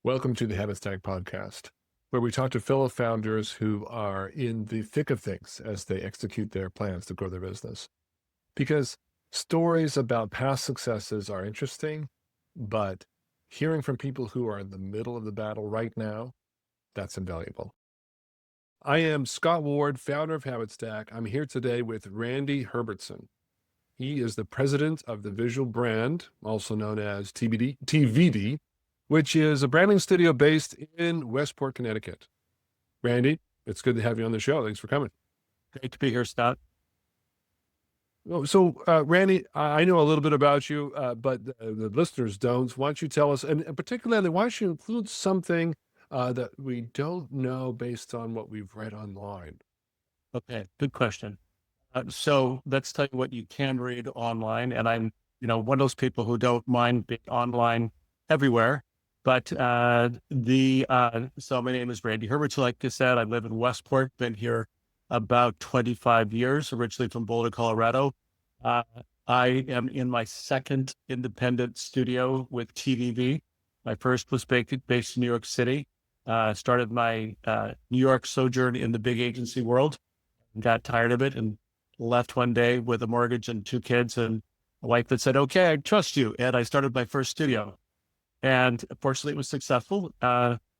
Welcome to the HabitStack Podcast, where we talk to fellow founders who are in the thick of things as they execute their plans to grow their business. Because stories about past successes are interesting, but hearing from people who are in the middle of the battle right now, that's invaluable. I am Scott Ward, founder of HabitStack. I'm here today with Randy Herbertson. He is the president of the visual brand, also known as TVD, which is a branding studio based in Westport, Connecticut. Randy, it's good to have you on the show. Thanks for coming. Great to be here, Scott. So, Randy, I know a little bit about you, but the listeners don't. Why don't you tell us, and particularly, why don't you include something that we don't know based on what we've read online? Okay, good question. So let's tell you what you can read online. And I'm, one of those people who don't mind being online everywhere. But so my name is Randy Herbertson. Like I said, I live in Westport, been here about 25 years, originally from Boulder, Colorado. I am in my second independent studio with TVV. My first was based in New York City. Started my New York sojourn in the big agency world, got tired of it and left one day with a mortgage and two kids and a wife that said, okay, I trust you. And I started my first studio. And fortunately it was successful.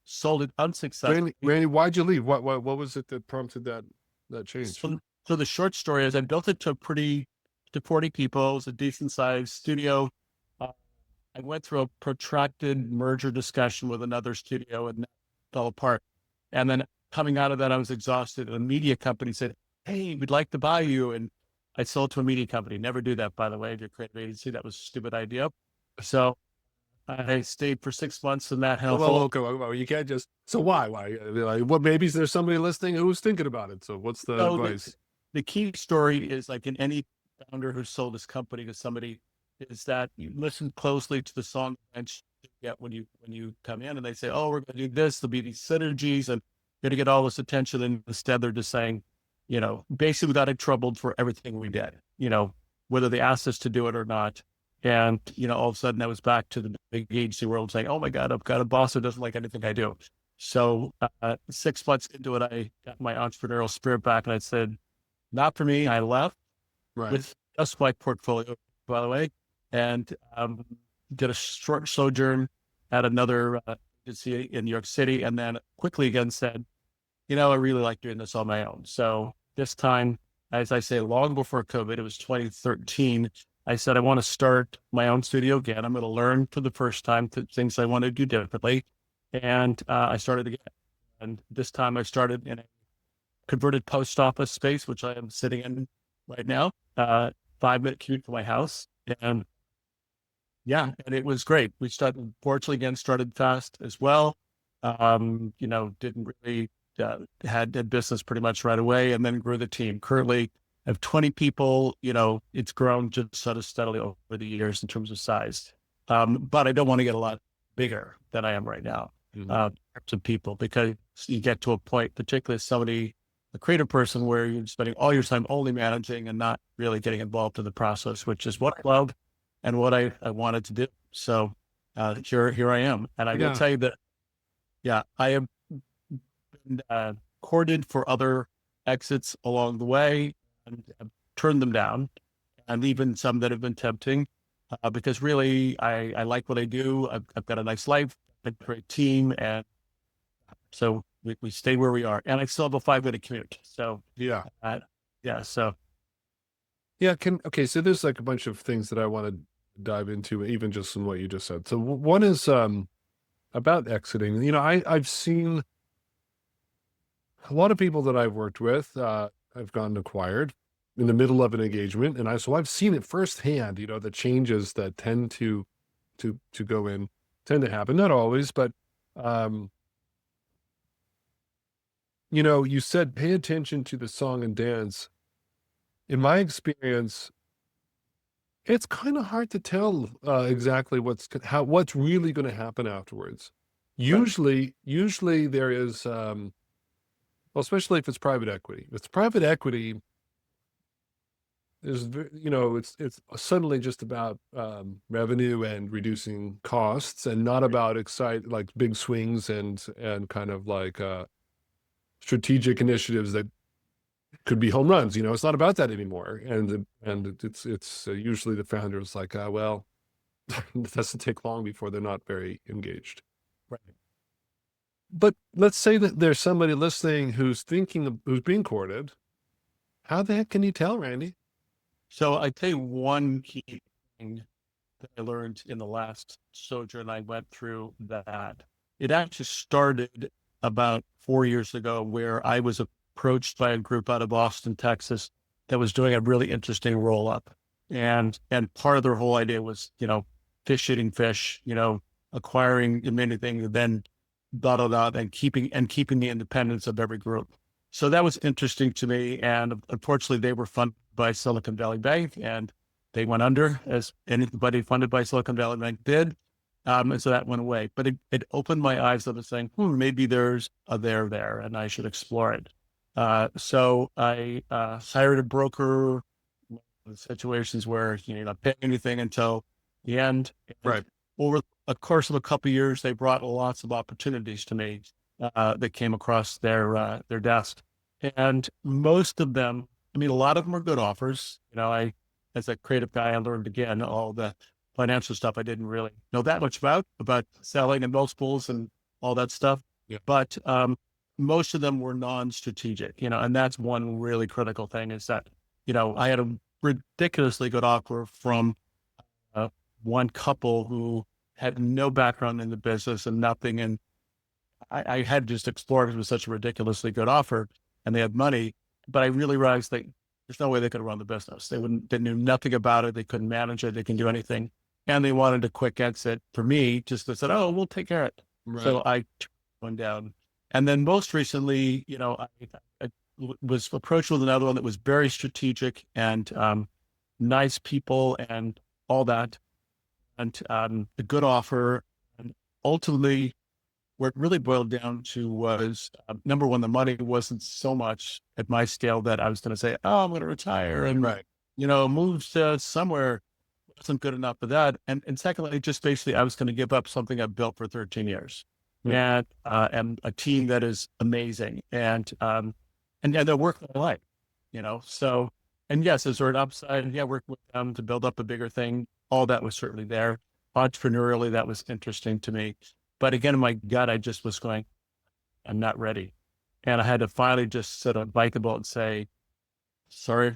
Sold it unsuccessfully. Randy, why'd you leave? What was it that prompted that change? So the short story is I built it to 40 people. It was a decent sized studio. I went through a protracted merger discussion with another studio and that fell apart. And then coming out of that, I was exhausted. And a media company said, hey, we'd like to buy you. And I sold to a media company. Never do that, by the way, if you're a creative agency. That was a stupid idea. So I stayed for 6 months in that hell. Well, you can't just, so why? What, maybe there's somebody listening who's thinking about it. So what's the advice? The key story is like in any founder who sold his company to somebody is that you listen closely to the song and you get when you come in and they say, oh, we're going to do this. There'll be these synergies and you're going to get all this attention. And instead they're just saying, basically we got in trouble for everything we did, whether they asked us to do it or not. And, all of a sudden I was back to the big agency world saying, oh my God, I've got a boss who doesn't like anything I do. So 6 months into it, I got my entrepreneurial spirit back and I said, not for me. I left with just my portfolio, by the way, and did a short sojourn at another agency in New York City. And then quickly again said, I really like doing this on my own. So this time, as I say, long before COVID, it was 2013, I said, I want to start my own studio again. I'm going to learn for the first time things I want to do differently. And I started again. And this time I started in a converted post office space, which I am sitting in right now, 5-minute commute from my house. And and it was great. We fortunately started fast as well. Didn't really, had business pretty much right away and then grew the team. Currently, I have 20 people, it's grown just sort of steadily over the years in terms of size. But I don't want to get a lot bigger than I am right now, in terms of people, because you get to a point, particularly as a creative person, where you're spending all your time only managing and not really getting involved in the process, which is what I love and what I wanted to do. So here I am. And I will tell you that, I have been courted for other exits along the way, and I've turned them down, and even some that have been tempting, because really I like what I do. I've got a nice life, a great team, and so we stay where we are. And I still have a 5-minute commute. So so so there's like a bunch of things that I want to dive into, even just in what you just said. So one is about exiting. I've seen a lot of people that I've worked with have gotten acquired in the middle of an engagement, and I've seen it firsthand. The changes that tend to go in tend to happen, not always, but you said pay attention to the song and dance. In my experience, it's kind of hard to tell exactly what's really going to happen afterwards. Usually there is, especially if it's private equity. If it's private equity, it's suddenly just about revenue and reducing costs, and not about like big swings and kind of like strategic initiatives that could be home runs. It's not about that anymore. And it's usually the founders like, well, it doesn't take long before they're not very engaged. Right. But let's say that there's somebody listening who's being courted. How the heck can you tell, Randy? So I tell you one key thing that I learned in the last sojourn I went through, that it actually started about 4 years ago, where I was approached by a group out of Austin, Texas, that was doing a really interesting roll up. And part of their whole idea was, fish eating fish, acquiring many things, and then and keeping the independence of every group. So that was interesting to me. And unfortunately, they were funded by Silicon Valley Bank, and they went under, as anybody funded by Silicon Valley Bank did. And so that went away. But it opened my eyes up to saying, maybe there's a there, and I should explore it. So I hired a broker in situations where you're not paying anything until the end. And Right. over a course of a couple of years, they brought lots of opportunities to me that came across their desk. And most of them, a lot of them are good offers. As a creative guy, I learned again all the financial stuff I didn't really know that much about selling and multiples and all that stuff. Yeah. But most of them were non-strategic, and that's one really critical thing, is that, I had a ridiculously good offer from one couple who had no background in the business and nothing. And I had just explored it. It was such a ridiculously good offer, and they had money, but I really realized that there's no way they could run the business. They knew nothing about it. They couldn't manage it. They couldn't do anything. And they wanted a quick exit for me. Just they said, "Oh, we'll take care of it." Right. So I turned one down. And then most recently, I was approached with another one that was very strategic and nice people and all that, and a good offer. And ultimately, what it really boiled down to was, number one, the money wasn't so much at my scale that I was going to say, "Oh, I'm going to retire and Right. move to somewhere." It wasn't good enough for that. And secondly, just basically, I was going to give up something I've built for 13 years, and a team that is amazing, and the work that I like, So, and yes, is there an upside? Yeah, working with them to build up a bigger thing. All that was certainly there. Entrepreneurially, that was interesting to me. But again, in my gut, I just was going, I'm not ready. And I had to finally just sit on bite the bullet and say, sorry,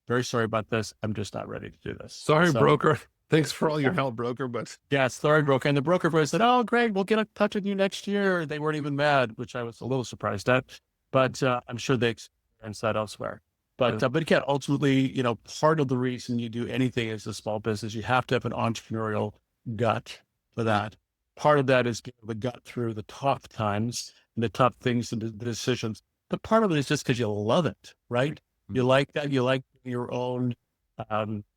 very sorry about this. I'm just not ready to do this. Sorry, broker. Thanks for all your help, broker. But yeah, sorry, broker. And the broker voice said, "Oh, great, we'll get in touch with you next year." They weren't even mad, which I was a little surprised at. But I'm sure they experienced that elsewhere. But again, ultimately, part of the reason you do anything as a small business, you have to have an entrepreneurial gut for that. Part of that is being able to gut through the tough times and the tough things and the decisions. But part of it is just because you love it, right? You like that. You like your own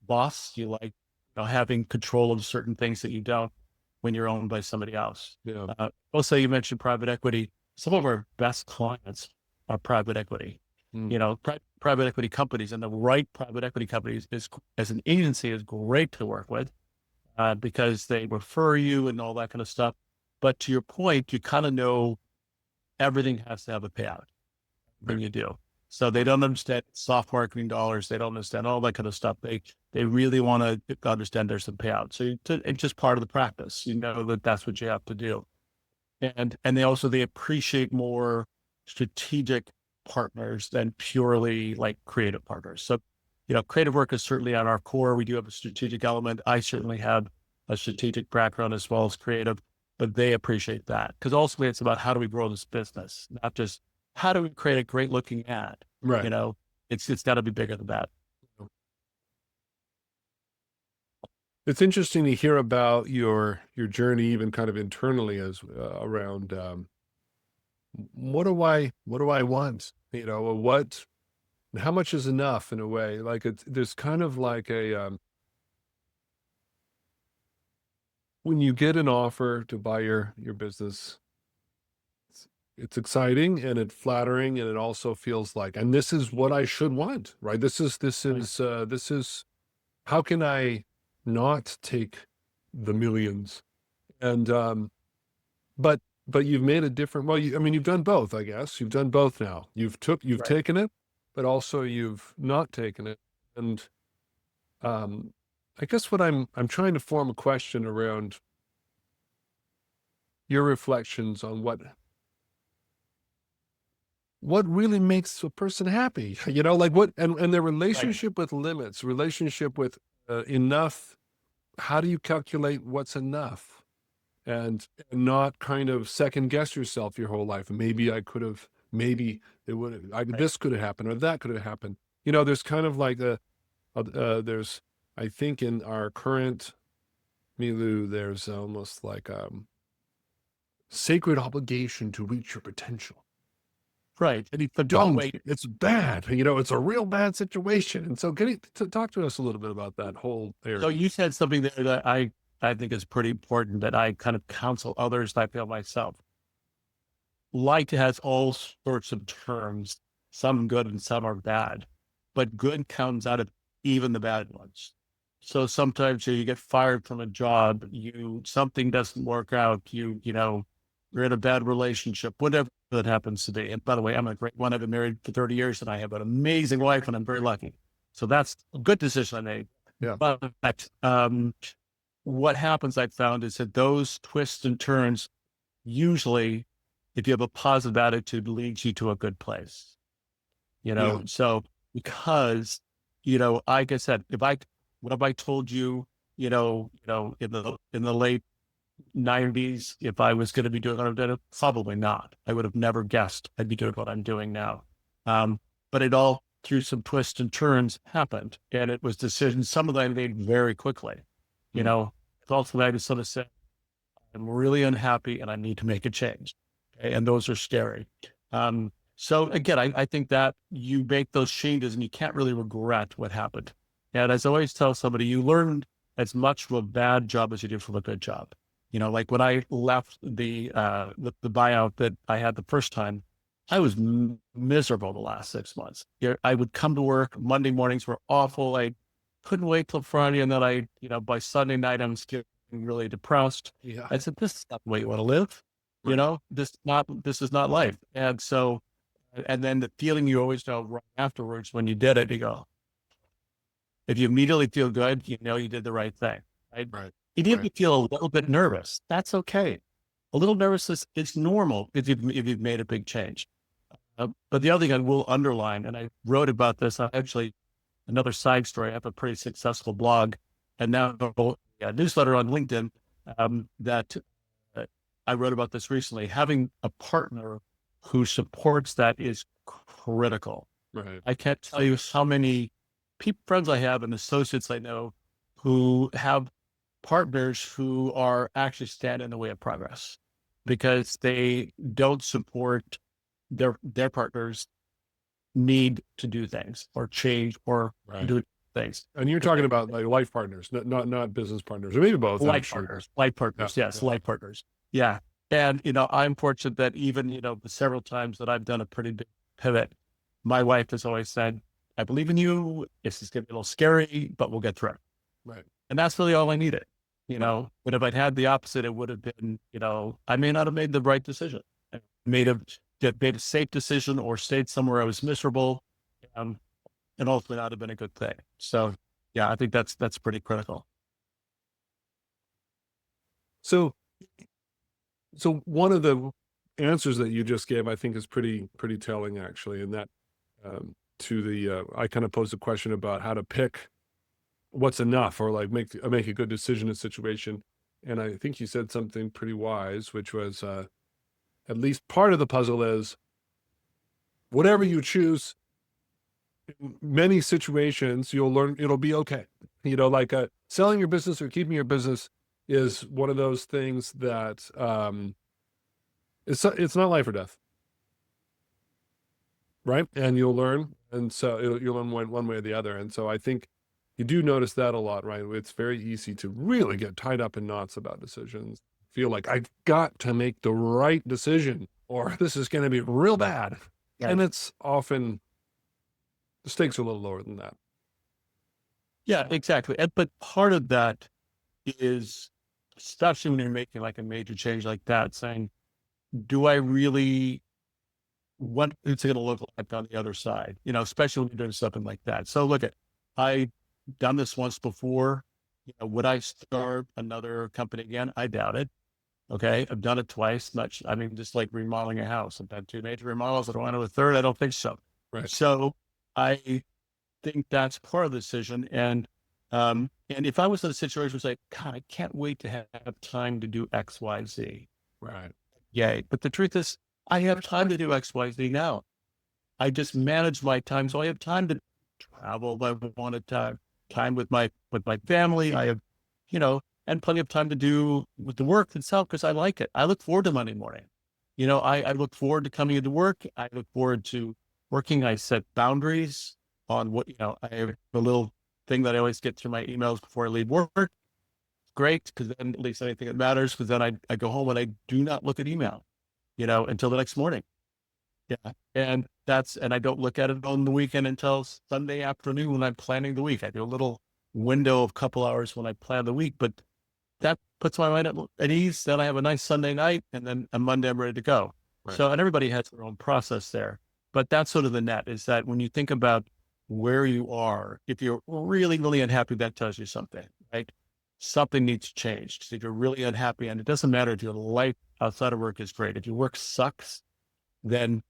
boss. You like having control of certain things that you don't when you're owned by somebody else. yeah, Also, you mentioned private equity. Some of our best clients are private equity. Private equity companies, and the right private equity companies as an agency is great to work with because they refer you and all that kind of stuff. But to your point, you kind of know everything has to have a payout when you do. So they don't understand soft marketing dollars. They don't understand all that kind of stuff. They really want to understand there's some payout. So it's just part of the practice. That's what you have to do. And they appreciate more strategic partners than purely like creative partners. So, creative work is certainly at our core. We do have a strategic element. I certainly have a strategic background as well as creative, but they appreciate that because ultimately it's about how do we grow this business, not just how do we create a great looking ad? right. It's got to be bigger than that. It's interesting to hear about your journey, even kind of internally, as around what do I want? How much is enough in a way? Like there's kind of like a when you get an offer to buy your business, it's exciting and it's flattering, and it also feels like, and this is what I should want, right? This is how can I not take the millions? And but you've made a different. Well, I mean, you've done both. I guess you've done both now. You've Right. taken it, but also you've not taken it. And um, I guess what I'm trying to form a question around your reflections on what really makes a person happy. Like what, and their Right. relationship with limits, relationship with enough. How do you calculate what's enough? And not kind of second guess yourself your whole life. Maybe I could have, maybe it would, Right. this could have happened or that could have happened. There's kind of like there's, I think in our current milieu, there's almost like sacred obligation to reach your potential. Right. And if you don't, it's bad. It's a real bad situation. And so talk to us a little bit about that whole area. So you said something there that I think is pretty important, that I kind of counsel others, I feel myself. Life has all sorts of terms, some good and some are bad, but good comes out of even the bad ones. So sometimes you get fired from a job, something doesn't work out, you're in a bad relationship, whatever that happens to be. And by the way, I'm a great one. I've been married for 30 years and I have an amazing wife and I'm very lucky. So that's a good decision I made. Yeah. But what happens, I've found, is that those twists and turns, usually, if you have a positive attitude, leads you to a good place. Yeah. So because, like I said, what have I told you, in the late 90s, if I was going to be doing what I've done, probably not. I would have never guessed I'd be doing what I'm doing now. But it all, through some twists and turns, happened. And it was decisions, some of them I made very quickly. Ultimately, I just sort of said, I'm really unhappy and I need to make a change. Okay? And those are scary. So again, I think that you make those changes and you can't really regret what happened. And as I always tell somebody, you learn as much from a bad job as you do from a good job. Like when I left the buyout that I had the first time, I was miserable the last 6 months. I would come to work. Monday mornings were awful. I couldn't wait till Friday. And then by Sunday night, I'm getting really depressed. Yeah. I said, this is not the way you want to live. Right. This is not life. And so, and then the feeling you always know right afterwards when you did it, you go, if you immediately feel good, you did the right thing. Right. Right. Even if you feel a little bit nervous, that's okay. A little nervousness is normal if you've made a big change. But the other thing I will underline, and I wrote about this, actually, another side story. I have a pretty successful blog and now a newsletter on LinkedIn that I wrote about this recently. Having a partner who supports that is critical. Right. I can't tell you how many friends I have and associates I know who have partners who are actually standing in the way of progress because they don't support their partners need to do things or change or do things. And you're talking about like life partners, not business partners, or maybe both. Life partners. Life partners. Yeah. And, I'm fortunate that even, the several times that I've done a pretty big pivot, my wife has always said, I believe in you. This is going to be a little scary, but we'll get through it. Right. And that's really all I needed, but if I'd had the opposite, it would have been, I may not have made the right decision. I made a safe decision or stayed somewhere I was miserable, and ultimately not have been a good thing. So yeah, I think that's pretty critical. So one of the answers that you just gave, I think, is pretty telling, actually. And that I kind of posed a question about how to pick what's enough, or like make a good decision in a situation. And I think you said something pretty wise, which was at least part of the puzzle is whatever you choose. In many situations, you'll learn it'll be okay. Like selling your business or keeping your business is one of those things that it's not life or death, right? And you'll learn, and so you'll learn one way or the other. And so I think you do notice that a lot, right? It's very easy to really get tied up in knots about decisions. Feel like I've got to make the right decision, or this is going to be real bad. Right. And it's often, the stakes are a little lower than that. Yeah, exactly. But part of that is, especially when you're making like a major change like that, saying, do I really, what it's going to look like on the other side? Especially when you're doing something like that. So look I done this once before. Would I start another company again? I doubt it. Okay. I've done it twice. Just like remodeling a house. I've done 2 major remodels. I don't want to do a third. I don't think so. Right. So I think that's part of the decision. And if I was in a situation where it's like, God, I can't wait to have time to do X, Y, Z. Right. Yay. But the truth is, I have time to do X, Y, Z now. I just manage my time. So I have time to travel if I wanted time with my family. I have, and plenty of time to do with the work itself because I like it. I look forward to Monday morning. I look forward to coming into work. I look forward to working. I set boundaries on what, I have a little thing that I always get through my emails before I leave work. Great, because then at least anything that matters, because then I go home and I do not look at email, until the next morning. Yeah. And I don't look at it on the weekend until Sunday afternoon when I'm planning the week. I do a little window of a couple hours when I plan the week, but that puts my mind at ease. Then I have a nice Sunday night, and then on Monday I'm ready to go. Right. So, and everybody has their own process there, but that's sort of the net, is that when you think about where you are, if you're really, really unhappy, that tells you something, right? Something needs changed. So if you're really unhappy, and it doesn't matter if your life outside of work is great, if your work sucks, then,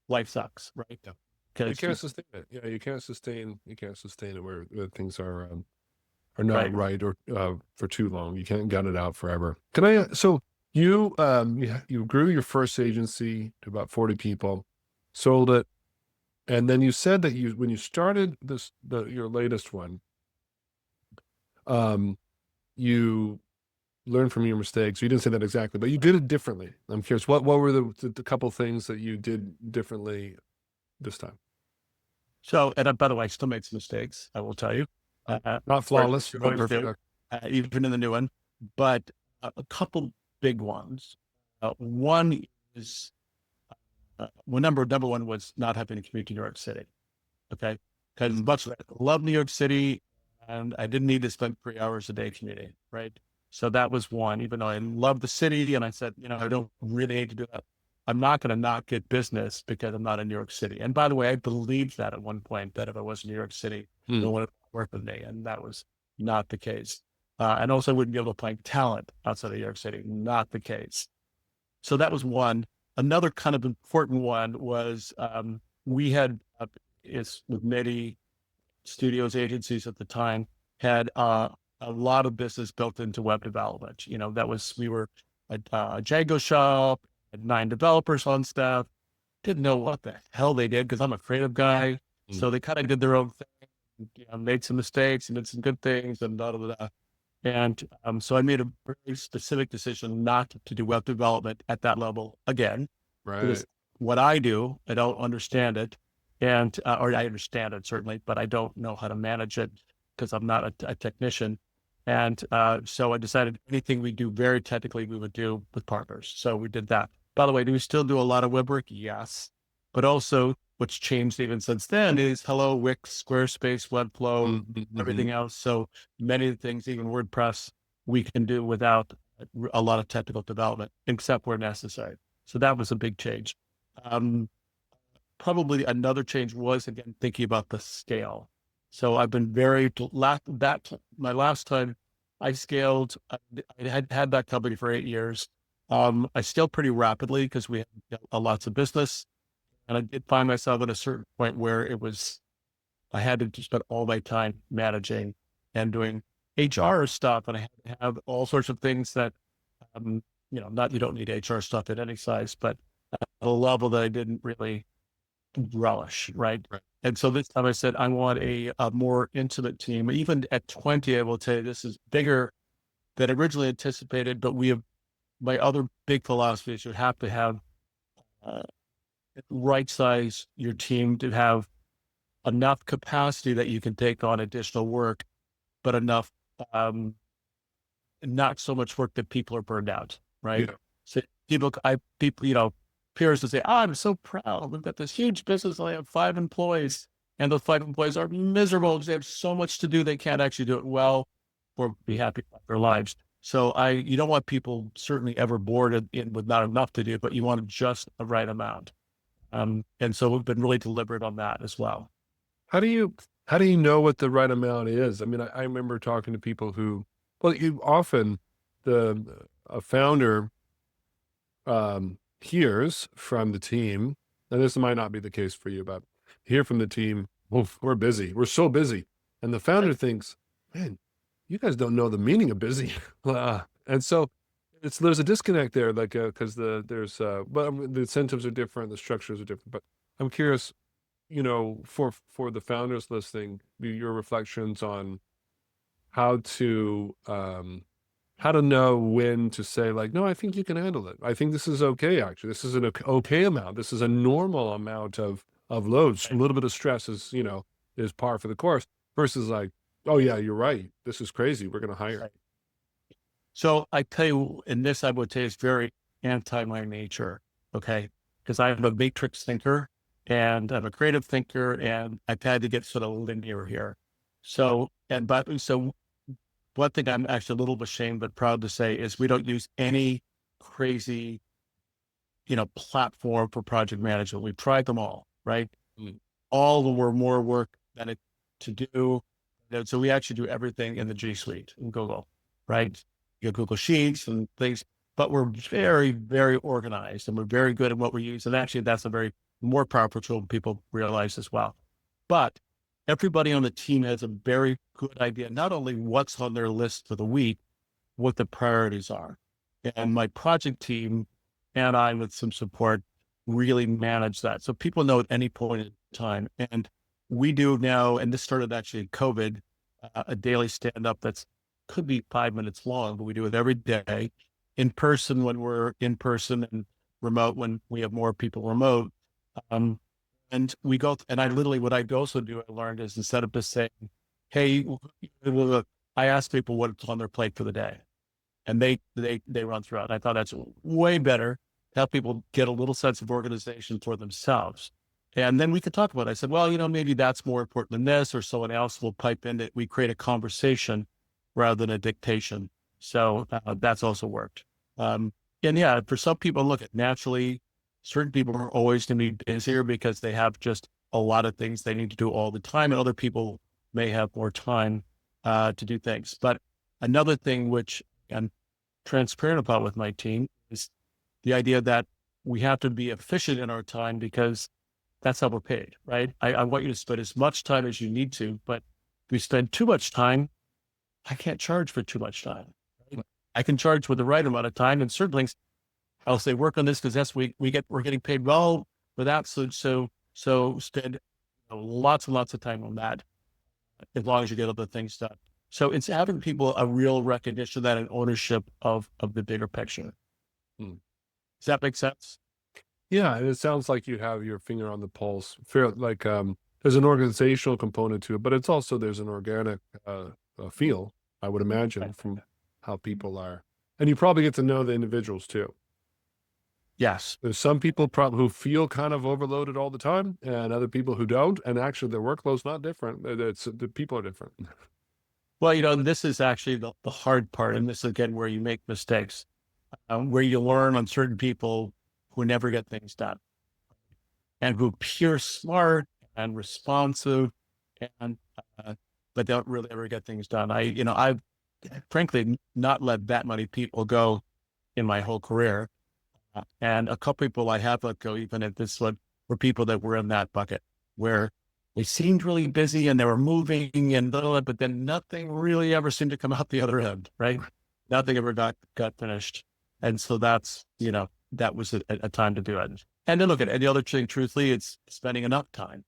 life sucks, right? Yeah. Because You can't sustain it. Yeah, you can't sustain it where things are not right or for too long. You can't gut it out forever. Can I? So you grew your first agency to about 40 people, sold it, and then you said that when you started your latest one, you learned from your mistakes. You didn't say that exactly, but you did it differently. I'm curious, what were the couple things that you did differently this time? So, and by the way, I still made some mistakes, I will tell you. Not flawless, but always do, even in the new one, but a couple big ones. One is, number one was not having to commute to New York City. Okay. Because much I love New York City, and I didn't need to spend 3 hours a day commuting. Right. So that was one, even though I love the city, and I said, I don't really need to do that. I'm not going to not get business because I'm not in New York City. And by the way, I believed that at one point, that if I was in New York City, no one would work with me. And that was not the case. And also I wouldn't be able to find talent outside of New York City. Not the case. So that was one. Another kind of important one was we had, with many studios agencies at the time, had a lot of business built into web development. We were a Django shop, had 9 developers on staff, didn't know what the hell they did because I'm a creative guy. So they kind of did their own thing, made some mistakes and did some good things and da, da, da, da. And so I made a very specific decision not to do web development at that level again. Right. Because what I do, I don't understand it. And, or I understand it certainly, but I don't know how to manage it because I'm not a technician. And so I decided anything we do very technically, we would do with partners. So we did that. By the way, do we still do a lot of web work? Yes. But also what's changed even since then is Hello, Wix, Squarespace, Webflow, everything else. So many of the things, even WordPress, we can do without a lot of technical development, except where necessary. So that was a big change. Probably another change was, again, thinking about the scale. So I've been my last time I scaled, I had that company for 8 years. I scaled pretty rapidly because we had lots of business. And I did find myself at a certain point where I had to just spend all my time managing and doing HR stuff. And I had to have all sorts of things that, you don't need HR stuff at any size, but at a level that I didn't really relish. Right. And so this time I said, I want a more intimate team. Even at 20, I will tell you, this is bigger than originally anticipated, but my other big philosophy is you have to have, right size your team to have enough capacity that you can take on additional work, but enough, not so much work that people are burned out. Right. Yeah. So people, peers to say, oh, I'm so proud. We've got this huge business. I have 5 employees, and those 5 employees are miserable because they have so much to do. They can't actually do it well or be happy with their lives. So you don't want people certainly ever bored in with not enough to do, but you want just the right amount. And so we've been really deliberate on that as well. How do you know what the right amount is? I mean, I remember talking to people who, well, often a founder hears from the team, and this might not be the case for you, but hear from the team, well, we're busy. We're so busy. And the founder thinks, man, you guys don't know the meaning of busy. And so there's a disconnect there, like, cause but the incentives are different, the structures are different, but I'm curious, for the founders listening, your reflections on how to know when to say, like, no, I think you can handle it. I think this is okay. Actually, this is an okay amount. This is a normal amount of loads. A little bit of stress is par for the course, versus like, oh yeah, you're right. This is crazy. We're going to hire. Right. So I tell you, in this, I would say it's very anti my nature. Okay. Because I'm a matrix thinker and I'm a creative thinker, and I've had to get sort of linear here. So one thing I'm actually a little ashamed but proud to say is we don't use any crazy, platform for project management. We've tried them all, right? All of them were more work than it to do. So we actually do everything in the G Suite in Google, right? You have Google Sheets and things, but we're very, very organized, and we're very good at what we use. And actually, that's a very more powerful tool people realize as well. But everybody on the team has a very good idea, not only what's on their list for the week, what the priorities are. And my project team and I, with some support, really manage that. So people know at any point in time. And we do now, and this started actually in COVID, a daily stand-up that's could be 5 minutes long, but we do it every day, in person when we're in person, and remote when we have more people remote. And we go, and what I also do, I learned, is instead of just saying, hey, I ask people what's on their plate for the day, and they run through it. And I thought that's way better to help people get a little sense of organization for themselves. And then we could talk about it. I said, well, maybe that's more important than this, or someone else will pipe in it. We create a conversation rather than a dictation. So that's also worked. And yeah, for some people, look, naturally, certain people are always going to be busier because they have just a lot of things they need to do all the time, and other people may have more time to do things. But another thing which I'm transparent about with my team is the idea that we have to be efficient in our time, because that's how we're paid, right? I want you to spend as much time as you need to, but if we spend too much time, I can't charge for too much time. Right? I can charge for the right amount of time, and certain things I'll say, work on this because we're getting paid well for that. So spend lots and lots of time on that, as long as you get other things done. So it's having people a real recognition of that, and ownership of the bigger picture. Does that make sense? Yeah, and it sounds like you have your finger on the pulse. There's an organizational component to it, but there's an organic feel, I would imagine, from how people are. And you probably get to know the individuals too. Yes. There's some people who feel kind of overloaded all the time, and other people who don't. And actually, their workload's not different. The people are different. Well, this is actually the hard part. And this is, again, where you make mistakes, where you learn on certain people who never get things done, and who appear smart and responsive, and but don't really ever get things done. I've frankly not let that many people go in my whole career. And a couple people I have let go, even at this one, were people that were in that bucket, where they seemed really busy and they were moving and but then nothing really ever seemed to come out the other end, right? Nothing ever got finished. And so that's, that was a time to do it. And then look at it. And the other thing, truthfully, it's spending enough time.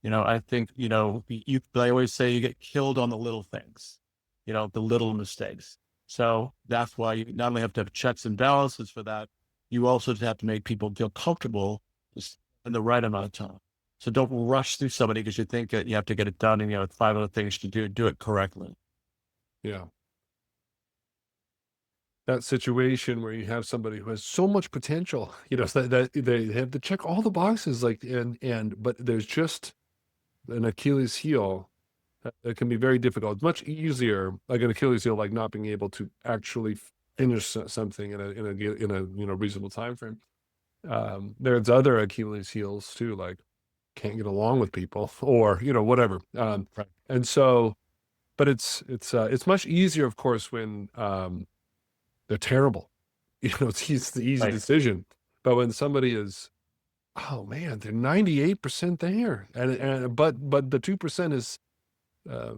I think, I always say you get killed on the little things, the little mistakes. So that's why you not only have to have checks and balances for that, you also have to make people feel comfortable in the right amount of time. So don't rush through somebody because you think that you have to get it done, and 5 other things to do it correctly. Yeah. that situation where you have somebody who has so much potential, so that they have to check all the boxes, like, but there's just an Achilles heel. It can be very difficult. It's much easier, like an Achilles heel, like not being able to actually finish something in a reasonable time frame. There's other Achilles heels too, like can't get along with people or whatever. Right. And so, but it's much easier, of course, when they're terrible. It's the easy Right. decision. But when somebody is, oh man, they're 98% there, but the 2% is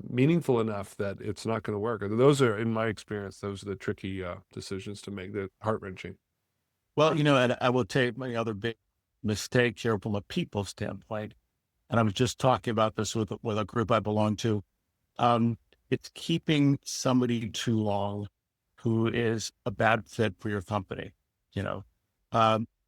meaningful enough that it's not going to work. Those are, in my experience, those are the tricky decisions to make. They're heart-wrenching. Well, and I will take my other big mistake here from a people standpoint. And I was just talking about this with a group I belong to. It's keeping somebody too long who is a bad fit for your company, and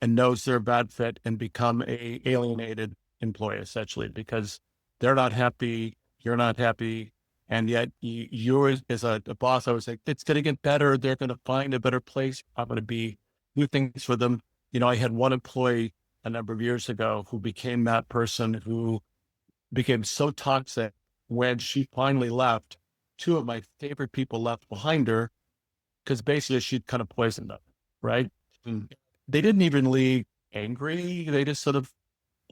knows they're a bad fit and become a alienated employee essentially because they're not happy, you're not happy. And yet you as a boss, I was like, it's going to get better. They're going to find a better place. I'm going to do things for them. I had one employee a number of years ago who became that person who became so toxic when she finally left. Two of my favorite people left behind her because basically she'd kind of poisoned them, right? And they didn't even leave angry. They just sort of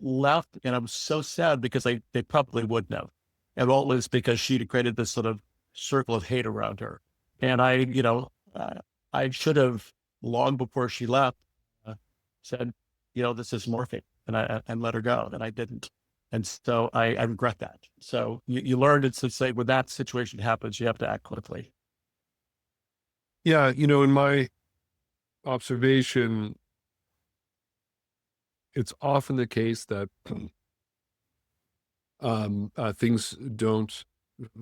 left. And I'm so sad because they probably wouldn't have. And all it was because she'd created this sort of circle of hate around her. And I should have long before she left said, this is morphine, and let her go. And I didn't. And so I regret that. So you learned to say when that situation happens, you have to act quickly. Yeah, in my observation, it's often the case that things don't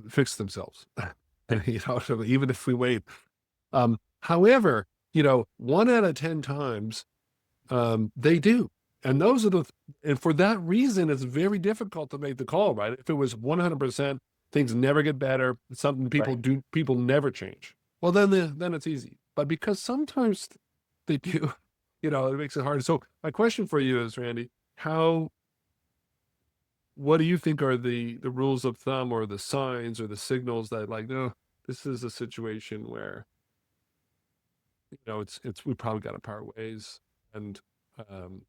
fix themselves. So even if we wait. However, 1 out of 10 times, they do. And and for that reason, it's very difficult to make the call, right? If it was 100%, things never get better. It's something people Right. do, people never change. Well, then it's easy. But because sometimes they do, it makes it hard. So my question for you is, Randy, what do you think are the rules of thumb or the signs or the signals that, like, no, this is a situation where, we probably got to part ways, and um,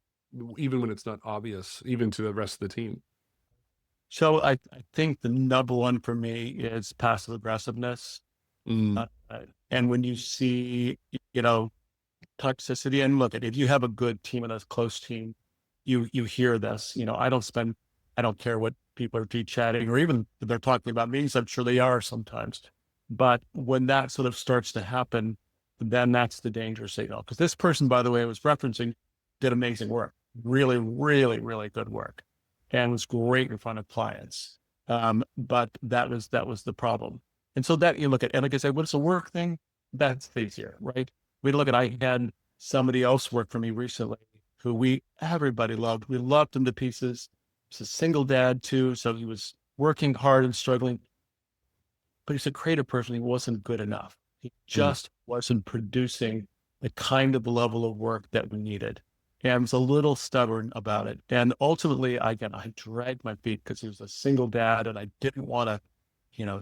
even when it's not obvious, even to the rest of the team. So I think the number one for me is passive aggressiveness. Mm, Uh, and when you see, toxicity, and look at if you have a good team and a close team, you hear this. I don't care what people are chatting or even if they're talking about meetings. I'm sure they are sometimes. But when that sort of starts to happen, then that's the danger signal. Because this person, by the way, I was referencing, did amazing work, really, really, really good work, and was great in front of clients. But that was the problem. And so that you look at, and like I said, what's a work thing? That's easier, right? I had somebody else work for me recently who everybody loved. We loved him to pieces. He's a single dad too. So he was working hard and struggling, but he's a creative person. He wasn't good enough. He mm. just wasn't producing the kind of level of work that we needed. And I was a little stubborn about it. And ultimately, I dragged my feet because he was a single dad and I didn't want to,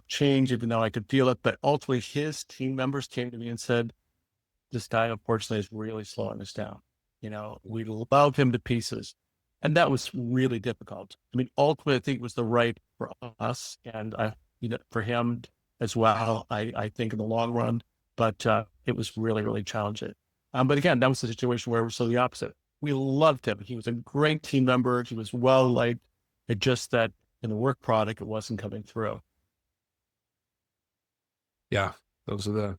change, even though I could feel it. But ultimately, his team members came to me and said, this guy, unfortunately, is really slowing us down. We love him to pieces. And that was really difficult. I mean, ultimately, I think it was the right for us and for him as well, I think in the long run, but it was really, really challenging. But again, that was the situation where it was so the opposite. We loved him. He was a great team member. He was well liked. It just that in the work product, it wasn't coming through. Yeah, those are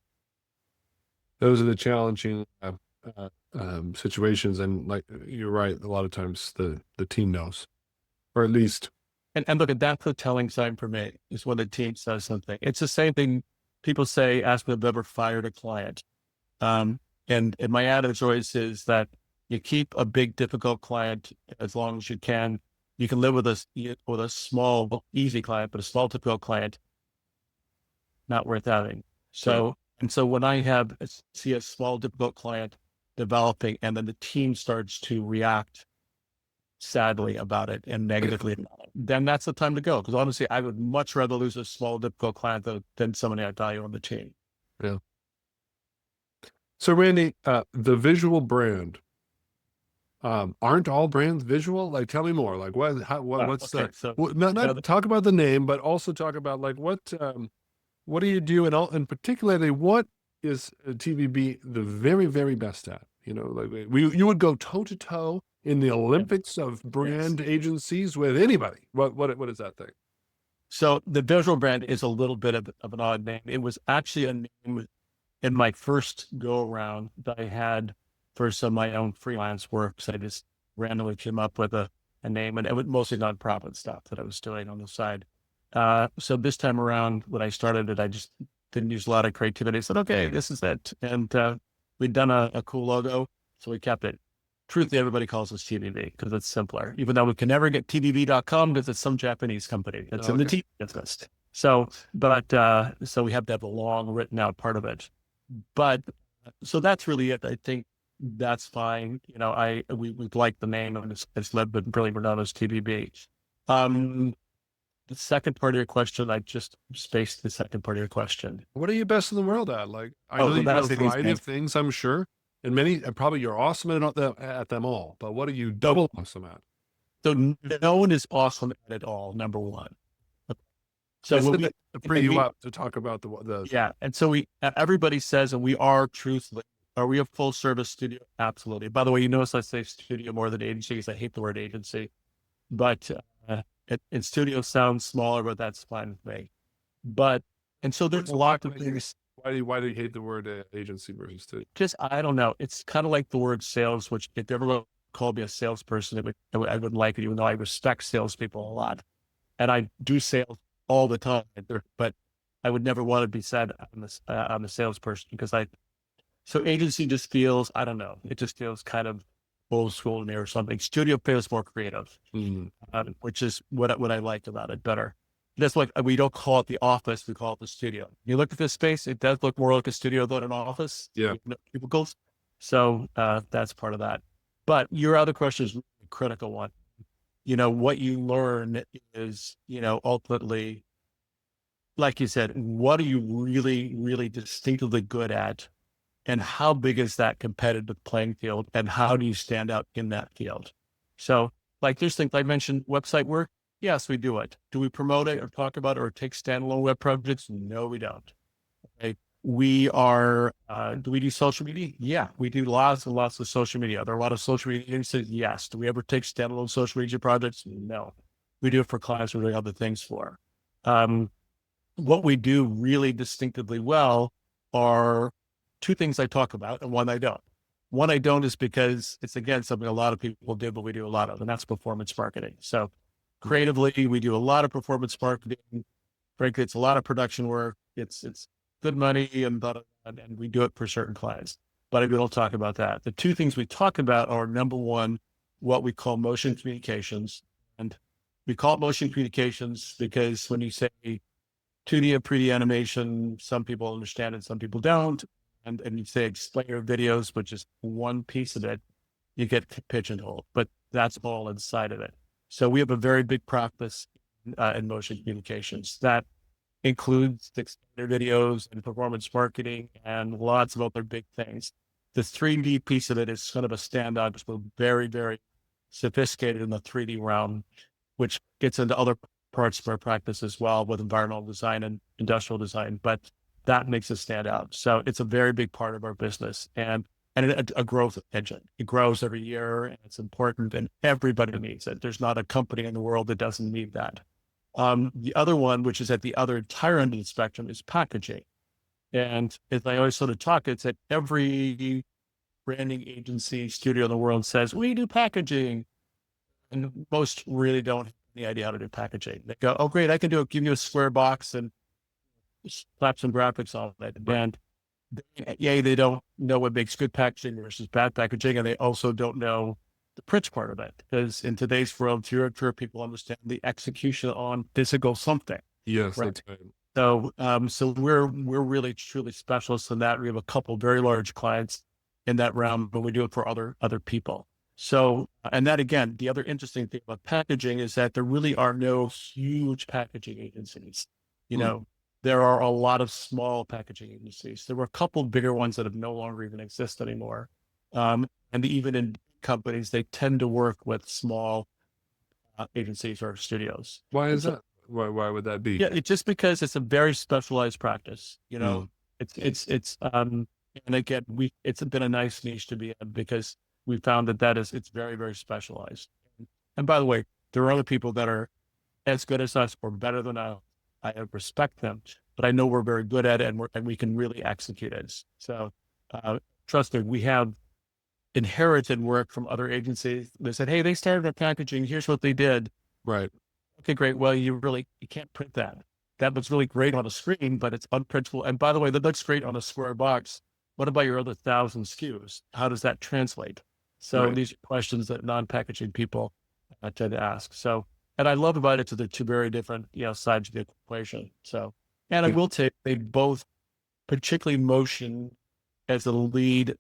the challenging situations, and like you're right, a lot of times the team knows, or at least. And look, that's the telling sign for me is when the team says something. It's the same thing people say, ask me if I've ever fired a client. And my adage always is that you keep a big, difficult client as long as you can. You can live with a small, easy client, but a small, difficult client, not worth having. So And so when I see a small, difficult client developing, and then the team starts to react sadly about it and negatively about it, then that's the time to go. Because honestly, I would much rather lose a small, difficult client than somebody I value on the team. Yeah. So Randy, the visual brand, aren't all brands visual? Like, tell me more. Like, what's Okay, so not talk about the name, but also talk about like what do you do, and particularly what is TVB the very, very best at? You know, like you would go toe to toe in the Olympics of brand agencies with anybody. What is that thing? So the visual brand is a little bit of an odd name. It was actually a name in my first go around that I had for some of my own freelance work. So I just randomly came up with a name, and it was mostly nonprofit stuff that I was doing on the side. So this time around, when I started it, I just didn't use a lot of creativity. I said, okay, this is it. And we'd done a cool logo, so we kept it. Truthfully, everybody calls us TVB because it's simpler, even though we can never get TVB.com because it's some Japanese company that's in the TV business. So, so we have to have a long written out part of it. But so that's really it. I think that's fine. You know, we like the name, and it's led, but really we're known as TVB. The second part of your question, I just spaced the second part of your question. What are you best in the world at? Like, I know you do a variety of things, I'm sure, and probably you're awesome at them all. But what are you double awesome at? So no one is awesome at it all. Number one. So when to free you up to talk about the yeah, and so everybody says, and we are truthfully, are we a full service studio? Absolutely. By the way, you notice I say studio more than agency because I hate the word agency, but and studio sounds smaller, but that's fine with me. And so there's a lot of things. Why do you hate the word agency versus studio? Just, I don't know. It's kind of like the word sales, which if they ever called me a salesperson, I wouldn't like it, even though I respect salespeople a lot. And I do sales all the time, but I would never want to be said I'm a salesperson because so agency just feels, I don't know, it just feels kind of old school to me or something. Studio feels more creative, which is what I like about it better. That's like, we don't call it the office, we call it the studio. You look at this space, it does look more like a studio than an office. Yeah. Cubicles. So that's part of that. But your other question is a critical one. You know, what you learn is, you know, ultimately, like you said, what are you really, really distinctively good at? And how big is that competitive playing field? And how do you stand out in that field? So like there's things I mentioned, website work. Yes, we do it. Do we promote it or talk about it or take standalone web projects? No, we don't. Okay. We are, do we do social media? Yeah, we do lots and lots of social media. Are there a lot of social media agencies? Yes. Do we ever take standalone social media projects? No. We do it for clients we're doing other things for. What we do really distinctively well are two things I talk about and one I don't. One I don't is because it's, again, something a lot of people do, but we do a lot of, and that's performance marketing. So creatively, we do a lot of performance marketing. Frankly, it's a lot of production work. It's good money, and we do it for certain clients, but we don't talk about that. The two things we talk about are, number one, what we call motion communications. And we call it motion communications because when you say 2D and 3D animation, some people understand it, some people don't. And you say explainer videos, which is one piece of it, you get pigeonholed, but that's all inside of it. So we have a very big practice in motion communications that includes explainer videos and performance marketing and lots of other big things. The 3D piece of it is kind of a standout because we're very, very sophisticated in the 3D realm, which gets into other parts of our practice as well with environmental design and industrial design, but that makes us stand out. So it's a very big part of our business and a growth engine. It grows every year and it's important and everybody needs it. There's not a company in the world that doesn't need that. The other one, which is at the other entire end of the spectrum, is packaging. And as I always sort of talk, it's that every branding agency studio in the world says, we do packaging. And most really don't have any idea how to do packaging. They go, oh, great, I can give you a square box and slap some graphics on it. And they don't know what makes good packaging versus bad packaging. And they also don't know the print part of it. Because in today's world, fewer people understand the execution on physical something. Yes, right? That's right. So we're really truly specialists in that. We have a couple very large clients in that realm, but we do it for other people. So, and that again, the other interesting thing about packaging is that there really are no huge packaging agencies. You Mm. know, there are a lot of small packaging agencies. There were a couple bigger ones that have no longer even exist anymore. And even in companies, they tend to work with small agencies or studios. Why And is so that? Why would that be? yeah, it's just because it's a very specialized practice. Mm. It's and again, it's been a nice niche to be in because we found it's very, very specialized. And by the way, there are other people that are as good as us or better than us. I respect them, but I know we're very good at it and we can really execute it. So, trust me, we have inherited work from other agencies. They said, hey, they started their packaging. Here's what they did. Right. Okay, great. Well, you can't print that. That looks really great on a screen, but it's unprintable. And by the way, that looks great on a square box. What about your other 1,000 SKUs? How does that translate? So Right. these are questions that non-packaging people tend to ask. So, and I love about it to the two very different, sides of the equation. So, and I Yeah. will say they both, particularly motion as a lead,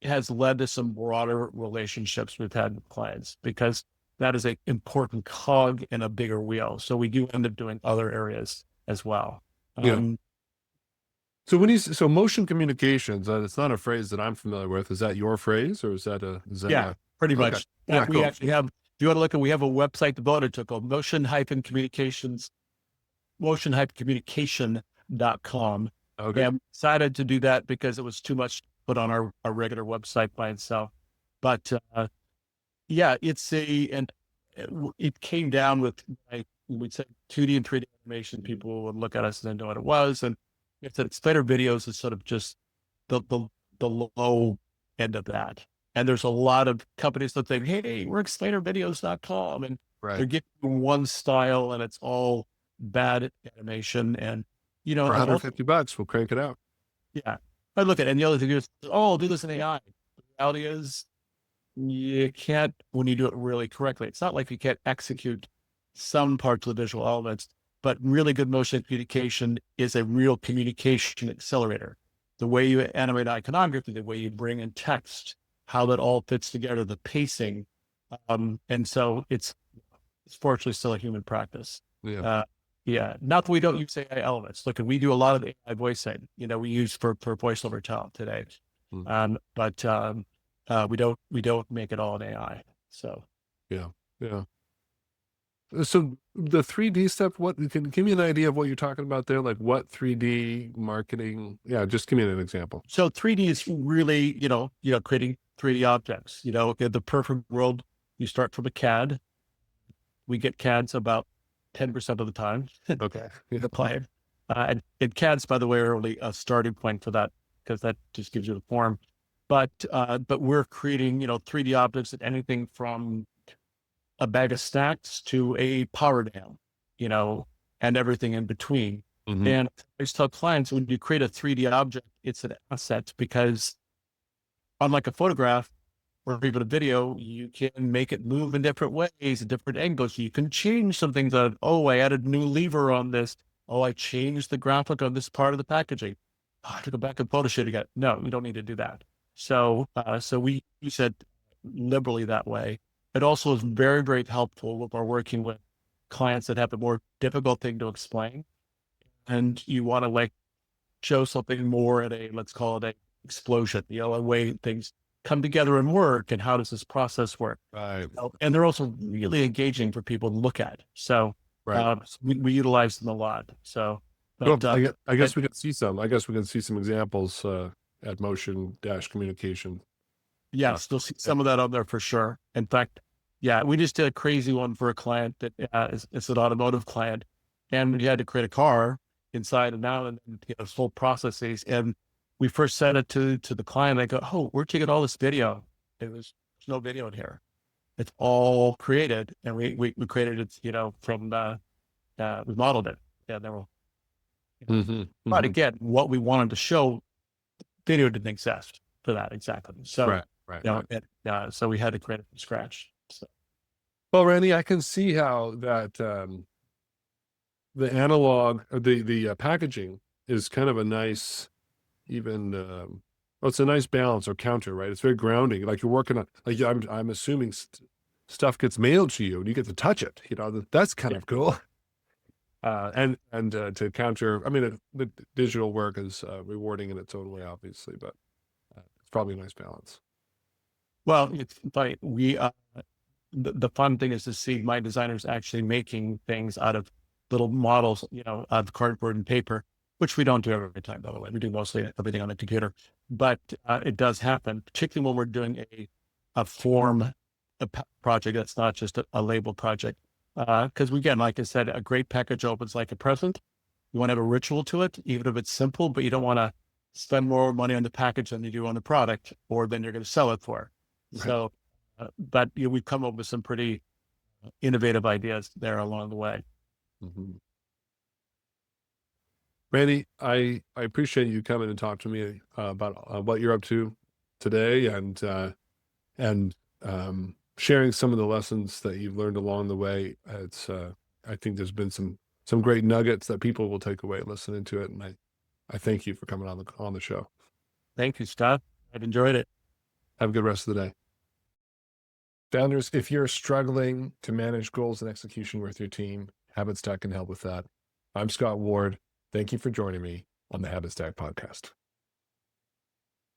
has led to some broader relationships we've had with clients because that is an important cog in a bigger wheel. So we do end up doing other areas as well. Yeah. Um, So so motion communications, it's not a phrase that I'm familiar with. Is that your phrase, or is that yeah, pretty okay? much. Yeah, We cool. actually have, if you want to look at, we have a website devoted to it called motion-communication.com. Okay. And decided to do that because it was too much to put on our regular website by itself. But yeah, and it came down with we'd say 2D and 3D animation. People would look at us and then know what it was. And it's that explainer videos is sort of just the the the low end of that. And there's a lot of companies that think, hey, we're explainervideos.com, and they're Right. giving you one style and it's all bad animation. And For and also, $150, we'll crank it out. yeah. I look at it, and the other thing is, oh, I'll do this in AI. The reality is you can't when you do it really correctly. It's not like you can't execute some parts of the visual elements, but really good motion communication is a real communication accelerator. The way you animate iconography, the way you bring in text, how that all fits together, the pacing. And so it's fortunately still a human practice. Yeah. Uh, yeah, not that we don't use AI elements. Look, we do a lot of AI voicing, we use for voiceover talent today. Mm. But we don't make it all in AI. So Yeah. Yeah. So the 3D stuff, what can give me an idea of what you're talking about there? Like what 3D marketing? Yeah, just give me an example. 3D is really, creating 3D objects. In the perfect world, you start from a CAD. We get CADs about 10% of the time. Okay. Yeah. The client. And CADs, by the way, are only a starting point for that because that just gives you the form. But we're creating, 3D objects at anything from a bag of stacks to a power dam, and everything in between. Mhm. And I just tell clients when you create a 3D object, it's an asset because unlike a photograph or even a video, you can make it move in different ways, at different angles. You can change some things on, oh, I added a new lever on this. Oh, I changed the graphic on this part of the packaging. Oh, I have to go back and Photoshop again. No, we don't need to do that. So we use it liberally that way. It also is very, very helpful when we're working with clients that have a more difficult thing to explain. And you want to show something more at let's call it a explosion, a way things come together and work, and how does this process work? Right. And they're also really engaging for people to look at. So, Right. we utilize them a lot. So, Well, but I guess we can see some. I guess we can see some examples at Motion Dash Communication. yes, you'll see some of that on there for sure. In fact, yeah, we just did a crazy one for a client that is an automotive client, and we had to create a car inside and out, and full processes. And we first sent it to the client. They go, "Oh, where'd you get all this video?" There's no video in here. It's all created, and we created it, from we modeled it. Yeah, there were. Mm-hmm. But again, what we wanted to show, video didn't exist for that exactly. So, Right. Right. Right. so we had to create it from scratch. So. Well, Randy, I can see how that the analog, or the packaging is kind of a nice, even, well, it's a nice balance or counter, right? It's very grounding. Like you're working on, like I'm assuming stuff gets mailed to you and you get to touch it. That's kind Yeah. of cool. And to counter, I mean, the digital work is rewarding in its own way, obviously, but it's probably a nice balance. Well, it's like the fun thing is to see my designers actually making things out of little models, out of cardboard and paper, which we don't do every time, by the way. We do mostly everything on the computer, but it does happen, particularly when we're doing a form, project that's not just a label project. Because again, like I said, a great package opens like a present. You want to have a ritual to it, even if it's simple, but you don't want to spend more money on the package than you do on the product, or than you're going to sell it for. Right. So, but we've come up with some pretty innovative ideas there along the way. Mm-hmm. Randy, I appreciate you coming and talk to me about what you're up to today, and sharing some of the lessons that you've learned along the way. It's I think there's been some great nuggets that people will take away listening to it, and I thank you for coming on the show. Thank you, Scott. I've enjoyed it. Have a good rest of the day. Founders, if you're struggling to manage goals and execution with your team, HabitStack can help with that. I'm Scott Ward. Thank you for joining me on the HabitStack Podcast.